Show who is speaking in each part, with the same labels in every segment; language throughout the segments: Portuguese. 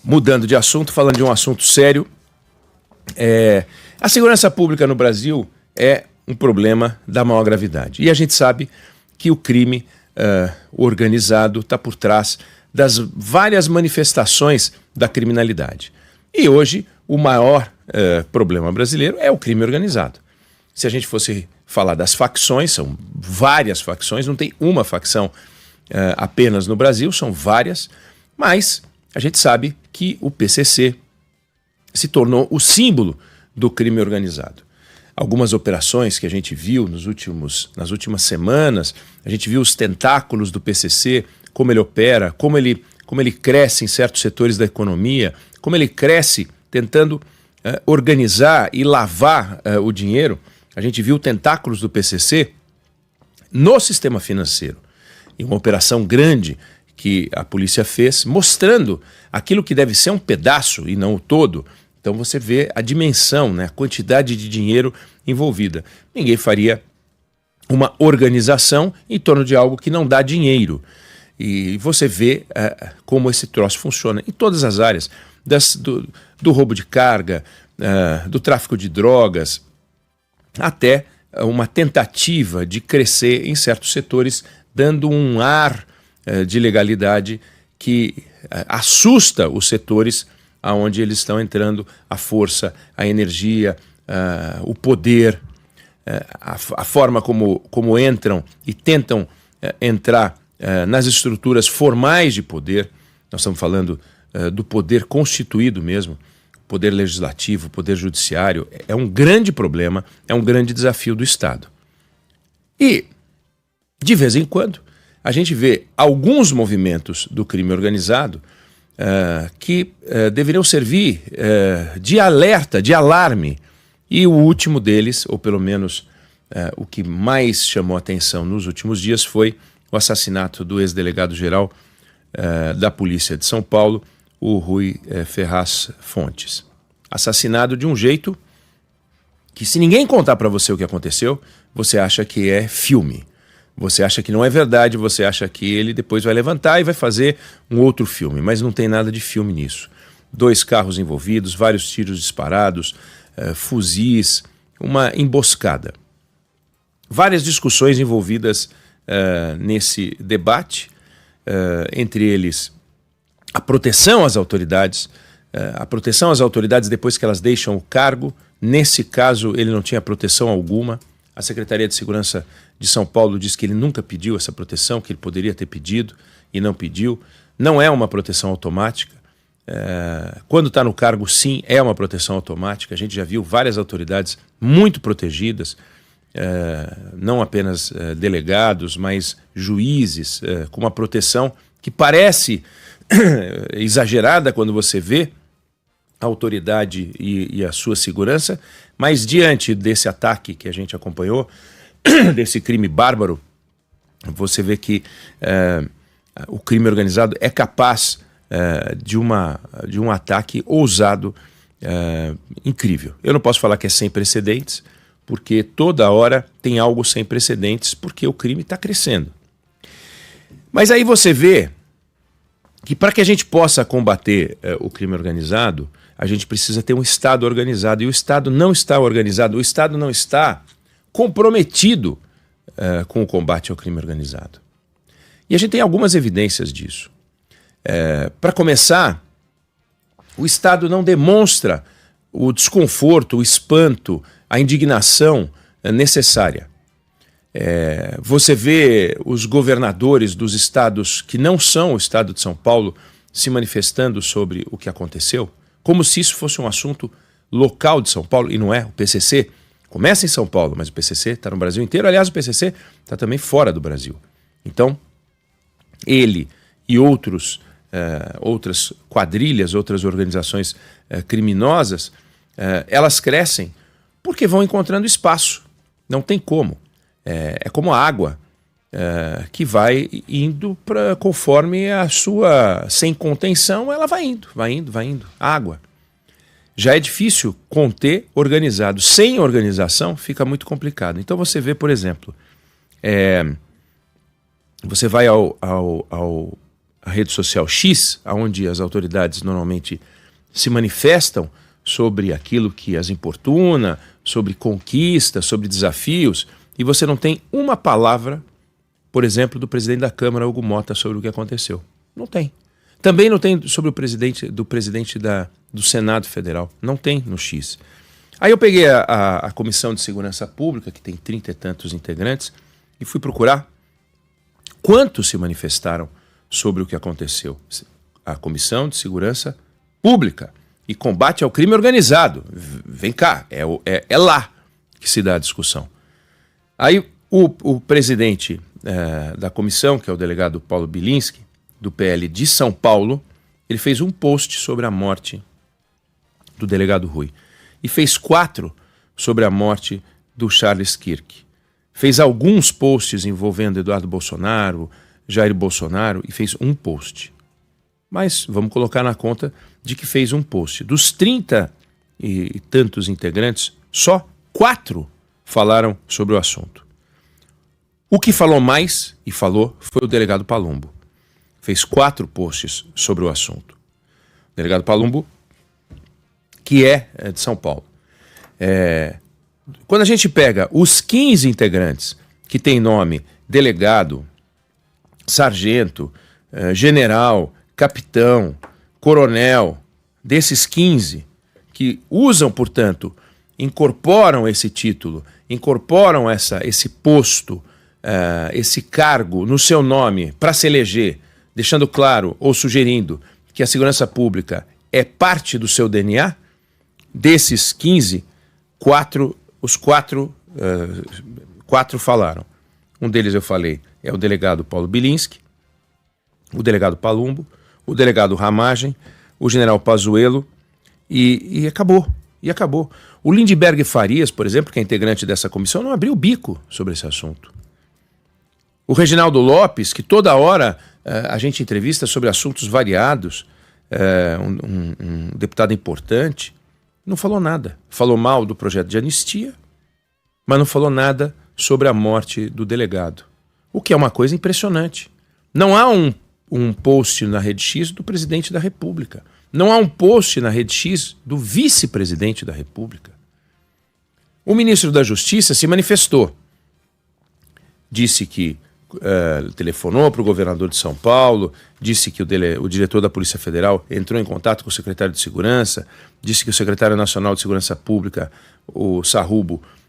Speaker 1: Mudando de assunto, falando de um assunto sério, a segurança pública no Brasil é um problema da maior gravidade. E a gente sabe que o crime organizado está por trás das várias manifestações da criminalidade. E hoje o maior problema brasileiro é o crime organizado. Se a gente fosse falar das facções, são várias facções, não tem uma facção apenas no Brasil, são várias, mas a gente sabe que o PCC se tornou o símbolo do crime organizado. Algumas operações que a gente viu nas últimas semanas, a gente viu os tentáculos do PCC, como ele opera, como ele cresce em certos setores da economia, como ele cresce tentando organizar e lavar o dinheiro. A gente viu tentáculos do PCC no sistema financeiro. E uma operação grande que a polícia fez, mostrando aquilo que deve ser um pedaço e não o todo. Então você vê a dimensão, né, a quantidade de dinheiro envolvida. Ninguém faria uma organização em torno de algo que não dá dinheiro. E você vê como esse troço funciona em todas as áreas, do roubo de carga, do tráfico de drogas, até uma tentativa de crescer em certos setores, dando um ar de legalidade que assusta os setores aonde eles estão entrando, a força, a energia, o poder, a forma como entram e tentam entrar nas estruturas formais de poder. Nós estamos falando do poder constituído mesmo, poder legislativo, poder judiciário. É um grande problema, é um grande desafio do Estado. E, de vez em quando, a gente vê alguns movimentos do crime organizado que deveriam servir de alerta, de alarme. E o último deles, ou pelo menos o que mais chamou atenção nos últimos dias, foi o assassinato do ex-delegado-geral da Polícia de São Paulo, o Rui Ferraz Fontes. Assassinado de um jeito que, se ninguém contar para você o que aconteceu, você acha que é filme. Você acha que não é verdade, você acha que ele depois vai levantar e vai fazer um outro filme, mas não tem nada de filme nisso. 2 carros envolvidos, vários tiros disparados, fuzis, uma emboscada. Várias discussões envolvidas nesse debate, entre eles a proteção às autoridades depois que elas deixam o cargo. Nesse caso, ele não tinha proteção alguma. A Secretaria de Segurança de São Paulo diz que ele nunca pediu essa proteção, que ele poderia ter pedido e não pediu. Não é uma proteção automática. Quando está no cargo, sim, é uma proteção automática. A gente já viu várias autoridades muito protegidas, não apenas delegados, mas juízes, com uma proteção que parece exagerada quando você vê a autoridade e a sua segurança, mas diante desse ataque que a gente acompanhou, desse crime bárbaro, você vê que o crime organizado é capaz de um ataque ousado, incrível. Eu não posso falar que é sem precedentes, porque toda hora tem algo sem precedentes, porque o crime está crescendo. Mas aí você vê que para que a gente possa combater o crime organizado, a gente precisa ter um Estado organizado. E o Estado não está organizado, o Estado não está comprometido com o combate ao crime organizado. E a gente tem algumas evidências disso. Para começar, o Estado não demonstra o desconforto, o espanto, a indignação necessária. Você vê os governadores dos estados que não são o estado de São Paulo se manifestando sobre o que aconteceu, como se isso fosse um assunto local de São Paulo, e não é. O PCC começa em São Paulo, mas o PCC está no Brasil inteiro. Aliás, o PCC está também fora do Brasil. Então, ele e outras quadrilhas, outras organizações criminosas, elas crescem porque vão encontrando espaço. Não tem como. É como a água que vai indo conforme a sua, sem contenção, ela vai indo. Água. Já é difícil conter organizado. Sem organização fica muito complicado. Então você vê, por exemplo, você vai a rede social X, onde as autoridades normalmente se manifestam sobre aquilo que as importuna, sobre conquistas, sobre desafios, e você não tem uma palavra, por exemplo, do presidente da Câmara, Hugo Mota, sobre o que aconteceu. Não tem. Também não tem sobre o presidente do Senado Federal. Não tem no X. Aí eu peguei a Comissão de Segurança Pública, que tem 30 e tantos integrantes, e fui procurar quantos se manifestaram sobre o que aconteceu. A Comissão de Segurança Pública e Combate ao Crime Organizado. Vem cá, é lá que se dá a discussão. Aí o presidente da comissão, que é o delegado Paulo Bilinski, do PL de São Paulo, ele fez um post sobre a morte do delegado Rui. E fez 4 sobre a morte do Charles Kirk. Fez alguns posts envolvendo Eduardo Bolsonaro, Jair Bolsonaro, e fez um post. Mas vamos colocar na conta de que fez um post. Dos 30 e tantos integrantes, só 4 falaram sobre o assunto. O que falou mais, e falou, foi o delegado Palumbo. Fez 4 posts sobre o assunto. O delegado Palumbo, que é de São Paulo. Quando a gente pega os 15 integrantes que tem nome delegado, sargento, general, capitão, coronel, desses 15 que usam, portanto, incorporam esse título, incorporam esse posto, esse cargo no seu nome para se eleger, deixando claro ou sugerindo que a segurança pública é parte do seu DNA, desses 15, 4 falaram. Um deles eu falei, é o delegado Paulo Bilinski, o delegado Palumbo, o delegado Ramagem, o general Pazuello, e acabou. E acabou. O Lindbergh Farias, por exemplo, que é integrante dessa comissão, não abriu o bico sobre esse assunto. O Reginaldo Lopes, que toda hora a gente entrevista sobre assuntos variados, um deputado importante, não falou nada. Falou mal do projeto de anistia, mas não falou nada sobre a morte do delegado. O que é uma coisa impressionante. Não há um post na Rede X do presidente da República. Não há um post na Rede X do vice-presidente da República. O ministro da Justiça se manifestou. Disse que telefonou para o governador de São Paulo, disse que o diretor da Polícia Federal entrou em contato com o secretário de Segurança, disse que o secretário nacional de Segurança Pública, o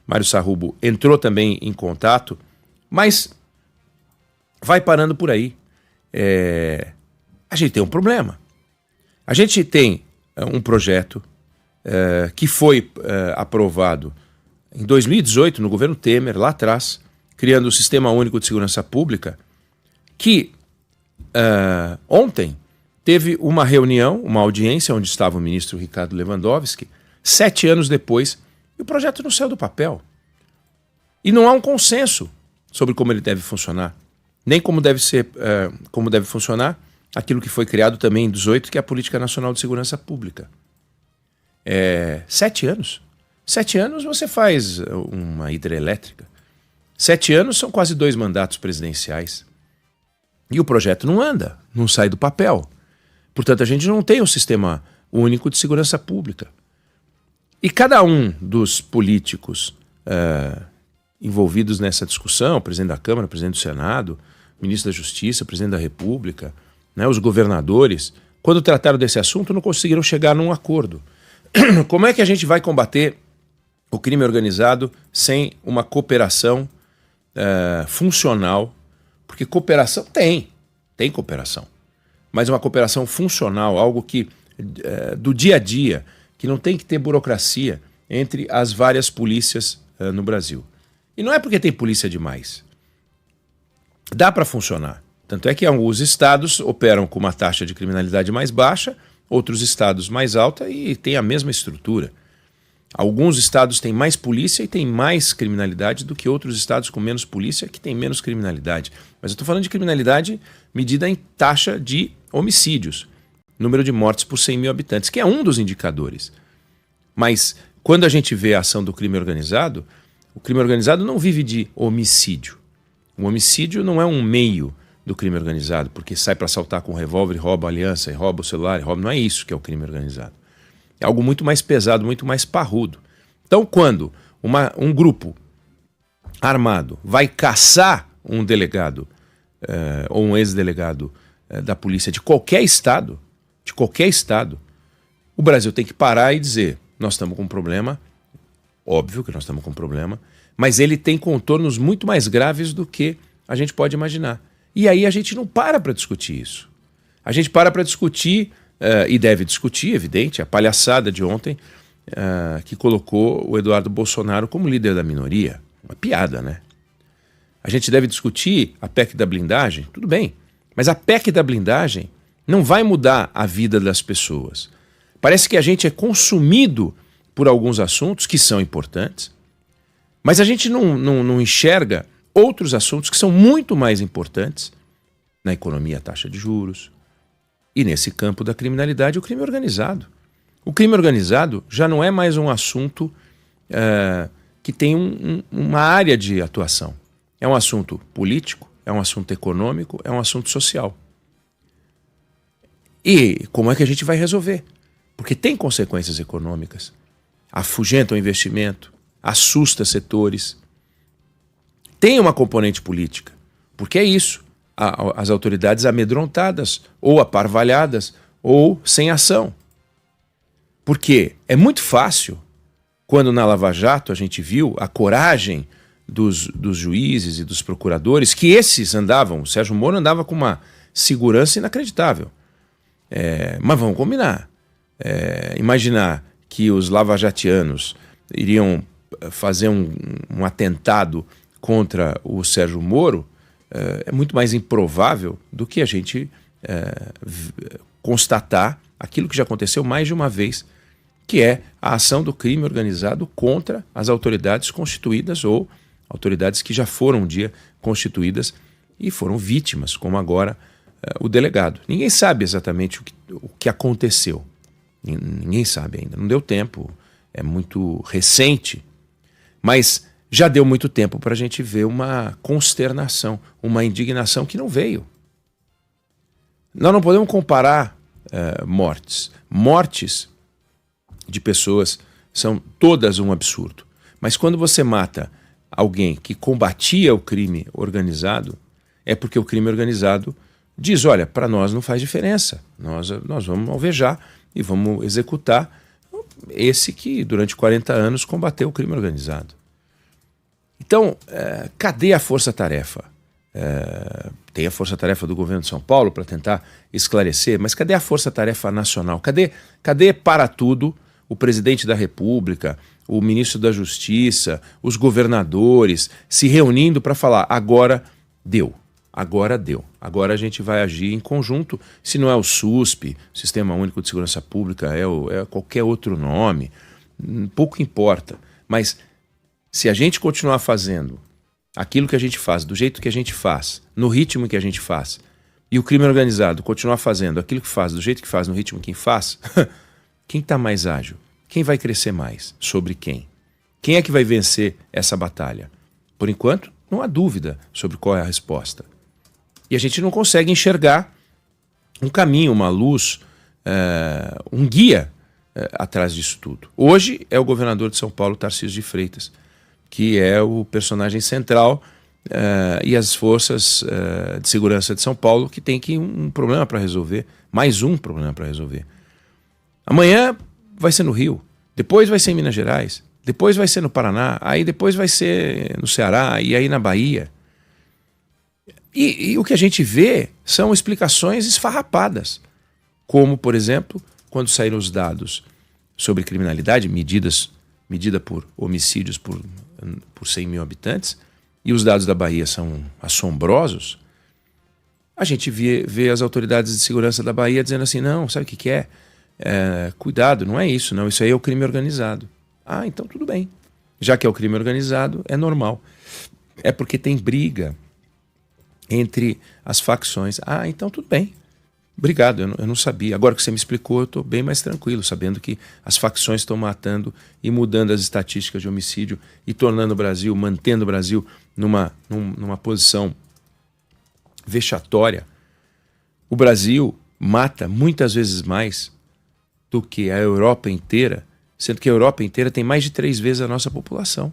Speaker 1: Mário Sarrubo, entrou também em contato, mas vai parando por aí. A gente tem um problema. A gente tem um projeto que foi aprovado em 2018 no governo Temer, lá atrás, criando o Sistema Único de Segurança Pública, que ontem teve uma reunião, uma audiência, onde estava o ministro Ricardo Lewandowski, 7 anos depois, e o projeto não saiu do papel. E não há um consenso sobre como ele deve funcionar, nem como deve funcionar aquilo que foi criado também em 2018, que é a Política Nacional de Segurança Pública. 7 anos. 7 anos você faz uma hidrelétrica. 7 anos são quase 2 mandatos presidenciais. E o projeto não anda, não sai do papel. Portanto, a gente não tem um sistema único de segurança pública. E cada um dos políticos envolvidos nessa discussão, o presidente da Câmara, o presidente do Senado, o ministro da Justiça, o presidente da República, os governadores, quando trataram desse assunto, não conseguiram chegar num acordo. Como é que a gente vai combater o crime organizado sem uma cooperação funcional? Porque cooperação tem cooperação, mas uma cooperação funcional, algo que do dia a dia, que não tem que ter burocracia entre as várias polícias no Brasil. E não é porque tem polícia demais. Dá para funcionar. Tanto é que alguns estados operam com uma taxa de criminalidade mais baixa, outros estados mais alta e tem a mesma estrutura. Alguns estados têm mais polícia e têm mais criminalidade do que outros estados com menos polícia que têm menos criminalidade. Mas eu estou falando de criminalidade medida em taxa de homicídios, número de mortes por 100 mil habitantes, que é um dos indicadores. Mas quando a gente vê a ação do crime organizado, o crime organizado não vive de homicídio. O homicídio não é um meio, do crime organizado, porque sai para assaltar com um revólver e rouba a aliança, e rouba o celular, e rouba. Não é isso que é o crime organizado. É algo muito mais pesado, muito mais parrudo. Então, quando um grupo armado vai caçar um delegado ou um ex-delegado da polícia de qualquer estado, o Brasil tem que parar e dizer: nós estamos com um problema, óbvio que nós estamos com um problema, mas ele tem contornos muito mais graves do que a gente pode imaginar. E aí a gente não para discutir isso. A gente para discutir, e deve discutir, evidente, a palhaçada de ontem, que colocou o Eduardo Bolsonaro como líder da minoria. Uma piada, né? A gente deve discutir a PEC da blindagem, tudo bem, mas a PEC da blindagem não vai mudar a vida das pessoas. Parece que a gente é consumido por alguns assuntos que são importantes, mas a gente não enxerga outros assuntos que são muito mais importantes na economia, a taxa de juros, e nesse campo da criminalidade, o crime organizado. O crime organizado já não é mais um assunto que tem uma área de atuação. É um assunto político, é um assunto econômico, é um assunto social. E como é que a gente vai resolver? Porque tem consequências econômicas. Afugenta o investimento, assusta setores. Tem uma componente política, porque é isso. As autoridades amedrontadas, ou aparvalhadas, ou sem ação. Porque é muito fácil, quando na Lava Jato a gente viu a coragem dos juízes e dos procuradores, que esses andavam, o Sérgio Moro andava com uma segurança inacreditável. Mas vamos combinar. Imaginar que os lavajatianos iriam fazer um atentado contra o Sérgio Moro é muito mais improvável do que a gente constatar aquilo que já aconteceu mais de uma vez, que é a ação do crime organizado contra as autoridades constituídas ou autoridades que já foram um dia constituídas e foram vítimas, como agora o delegado. Ninguém sabe exatamente o que aconteceu. Ninguém sabe ainda. Não deu tempo, é muito recente, mas já deu muito tempo para a gente ver uma consternação, uma indignação que não veio. Nós não podemos comparar mortes. Mortes de pessoas são todas um absurdo. Mas quando você mata alguém que combatia o crime organizado, é porque o crime organizado diz: olha, para nós não faz diferença, nós vamos alvejar e vamos executar esse que durante 40 anos combateu o crime organizado. Então, cadê a força-tarefa? Tem a força-tarefa do governo de São Paulo para tentar esclarecer, mas cadê a força-tarefa nacional? Cadê para tudo o presidente da República, o ministro da Justiça, os governadores se reunindo para falar: agora deu, agora a gente vai agir em conjunto? Se não é o SUSP, Sistema Único de Segurança Pública, é qualquer outro nome, pouco importa, mas se a gente continuar fazendo aquilo que a gente faz, do jeito que a gente faz, no ritmo que a gente faz, e o crime organizado continuar fazendo aquilo que faz, do jeito que faz, no ritmo que faz, quem está mais ágil? Quem vai crescer mais? Sobre quem? Quem é que vai vencer essa batalha? Por enquanto, não há dúvida sobre qual é a resposta. E a gente não consegue enxergar um caminho, uma luz, um guia atrás disso tudo. Hoje é o governador de São Paulo, Tarcísio de Freitas, que é o personagem central, e as forças de segurança de São Paulo, que tem um problema para resolver, mais um problema para resolver. Amanhã vai ser no Rio, depois vai ser em Minas Gerais, depois vai ser no Paraná, aí depois vai ser no Ceará e aí na Bahia. E o que a gente vê são explicações esfarrapadas, como, por exemplo, quando saíram os dados sobre criminalidade, medida por homicídios por 100 mil habitantes, e os dados da Bahia são assombrosos, a gente vê as autoridades de segurança da Bahia dizendo assim: não, sabe o que é? Cuidado, não é isso, não, isso aí é o crime organizado. Ah, então tudo bem. Já que é o crime organizado, é normal. É porque tem briga entre as facções. Ah, então tudo bem. Obrigado, eu não sabia. Agora que você me explicou, eu estou bem mais tranquilo, sabendo que as facções estão matando e mudando as estatísticas de homicídio e tornando o Brasil, mantendo o Brasil numa posição vexatória. O Brasil mata muitas vezes mais do que a Europa inteira, sendo que a Europa inteira tem mais de 3 vezes a nossa população.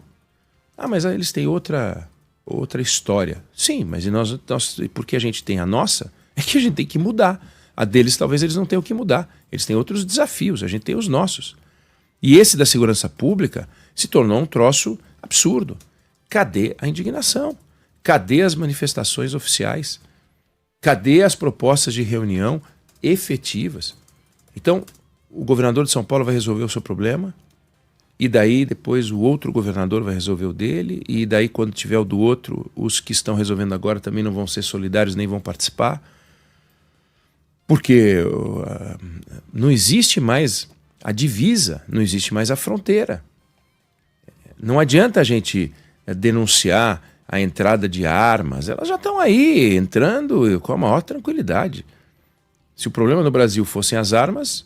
Speaker 1: Ah, mas eles têm outra história. Sim, mas porque a gente tem a nossa, é que a gente tem que mudar. A deles talvez eles não tenham que mudar. Eles têm outros desafios, a gente tem os nossos. E esse da segurança pública se tornou um troço absurdo. Cadê a indignação? Cadê as manifestações oficiais? Cadê as propostas de reunião efetivas? Então, o governador de São Paulo vai resolver o seu problema, e daí depois o outro governador vai resolver o dele, e daí quando tiver o do outro, os que estão resolvendo agora também não vão ser solidários nem vão participar. Porque não existe mais a divisa, não existe mais a fronteira. Não adianta a gente denunciar a entrada de armas, elas já estão aí, entrando com a maior tranquilidade. Se o problema no Brasil fossem as armas,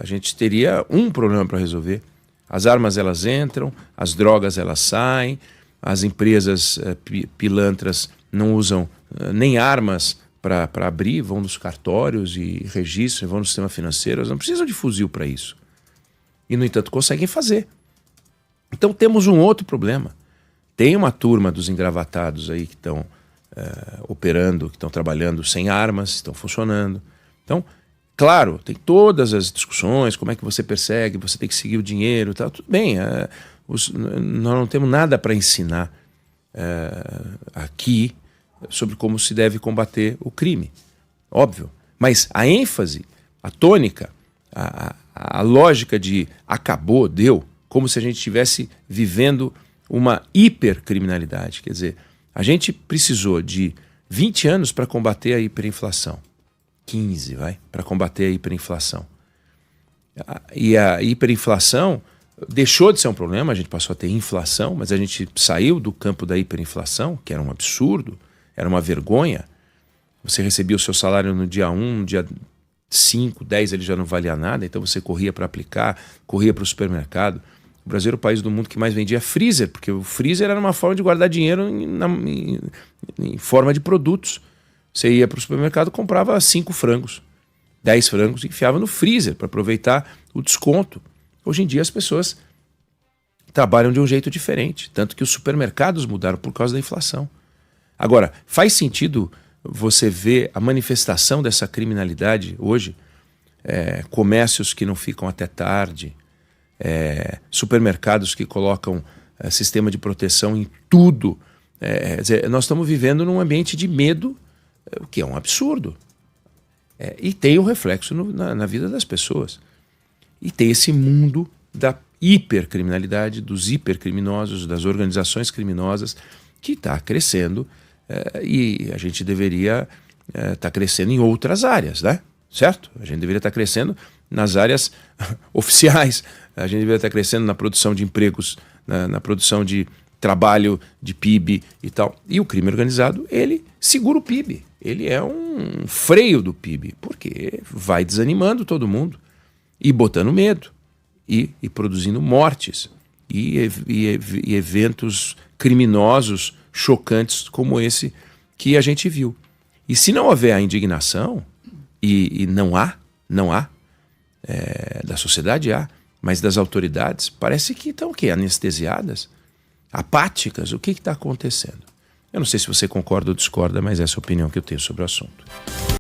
Speaker 1: a gente teria um problema para resolver. As armas elas entram, as drogas elas saem, as empresas pilantras não usam nem armas para abrir, vão nos cartórios e registram, vão no sistema financeiro, elas não precisam de fuzil para isso. E, no entanto, conseguem fazer. Então temos um outro problema. Tem uma turma dos engravatados aí que estão operando, que estão trabalhando sem armas, estão funcionando. Então, claro, tem todas as discussões, como é que você persegue, você tem que seguir o dinheiro e tal, tudo bem. Nós não temos nada para ensinar aqui sobre como se deve combater o crime, óbvio. Mas a ênfase, a tônica, a lógica de acabou, deu, como se a gente estivesse vivendo uma hipercriminalidade. Quer dizer, a gente precisou de 20 anos para combater a hiperinflação. 15, para combater a hiperinflação. E a hiperinflação deixou de ser um problema, a gente passou a ter inflação, mas a gente saiu do campo da hiperinflação, que era um absurdo, era uma vergonha. Você recebia o seu salário no dia 1, no dia 5, 10 ele já não valia nada, então você corria para aplicar, corria para o supermercado. O Brasil era o país do mundo que mais vendia freezer, porque o freezer era uma forma de guardar dinheiro em forma de produtos. Você ia para o supermercado, comprava 5 frangos, 10 frangos e enfiava no freezer para aproveitar o desconto. Hoje em dia as pessoas trabalham de um jeito diferente, tanto que os supermercados mudaram por causa da inflação. Agora, faz sentido você ver a manifestação dessa criminalidade hoje? Comércios que não ficam até tarde, supermercados que colocam sistema de proteção em tudo. Nós estamos vivendo num ambiente de medo, o que é um absurdo. E tem o reflexo na vida das pessoas. E tem esse mundo da hipercriminalidade, dos hipercriminosos, das organizações criminosas, que está crescendo, e a gente deveria estar crescendo em outras áreas, né? Certo? A gente deveria estar crescendo nas áreas oficiais, a gente deveria estar crescendo na produção de empregos, na produção de trabalho, de PIB e tal. E o crime organizado, ele segura o PIB, ele é um freio do PIB, porque vai desanimando todo mundo e botando medo e produzindo mortes e eventos criminosos chocantes como esse que a gente viu. E se não houver a indignação, e não há, da sociedade há, mas das autoridades, parece que estão anestesiadas, apáticas. O que está acontecendo? Eu não sei se você concorda ou discorda, mas essa é a opinião que eu tenho sobre o assunto.